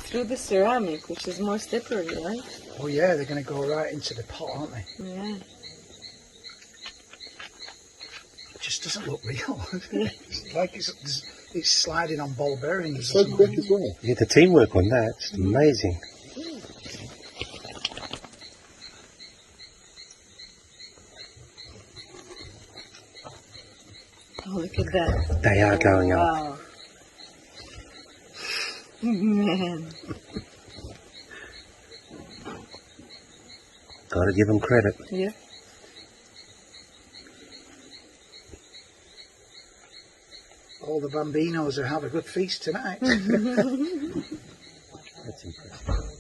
through the ceramic, which is more slippery, right? Oh yeah, they're going to go right into the pot, aren't they? Yeah. It just doesn't look real. It's like it's sliding on ball bearings. It's so quick as well. Yeah, the teamwork on that, it's amazing. Oh, look at that. They are going up. Wow. Man. Gotta give them credit. Yeah. All the bambinos will have a good feast tonight. That's impressive.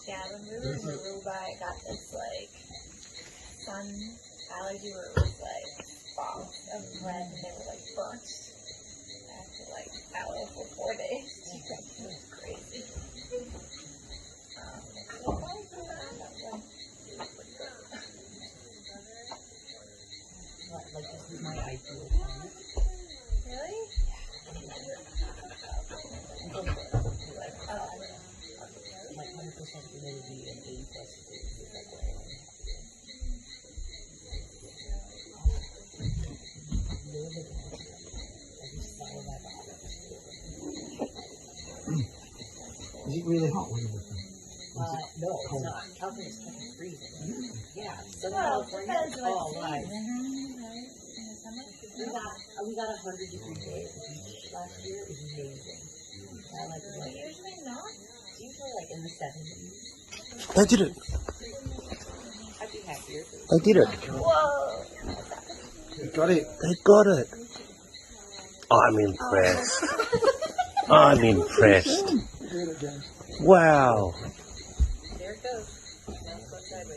Yeah, when we were in Aruba, I got this like sun allergy where it was like spots of red and they were like burnt. I had to like aloe for 4 days. It was crazy. Like this is my ideal Really? like 100% humidity and 80 plus degrees is like what I want. Is it really hot? No, it's not. California's fucking freezing. Yeah, Southern Well, California depends is what all season, live. right? In the summer? We got 100-degree day at the beach last year. It was amazing. I like it. But usually not. It's usually like in the 70s. They did it. I'd be happier. They did it. Whoa! You got it. They got it. I'm impressed. I'm impressed. Do it again. Wow. There it goes.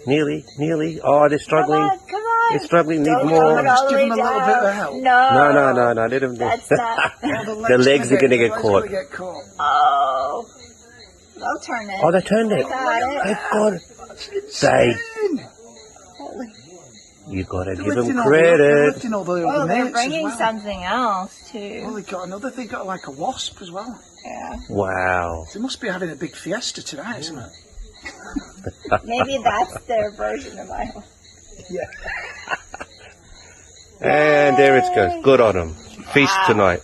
Nearly. Oh, they're struggling. Come on! They're struggling. Need Don't more. throw it all Just the give way them a little bit of down. help. No. No. Let them. That's not. The legs are gonna get caught. Get caught. Oh. They'll turn it. Oh, they turned it. They got it. They got it. They. You gotta give them They're credit. lifting all the Oh, other they're mates as bringing well. something else Oh, too. they got another. They got like a wasp as well. Yeah. Wow. They must be having a big fiesta tonight, isn't it? Maybe that's their version of my. Yeah. And there it goes. Good on them. Feast tonight.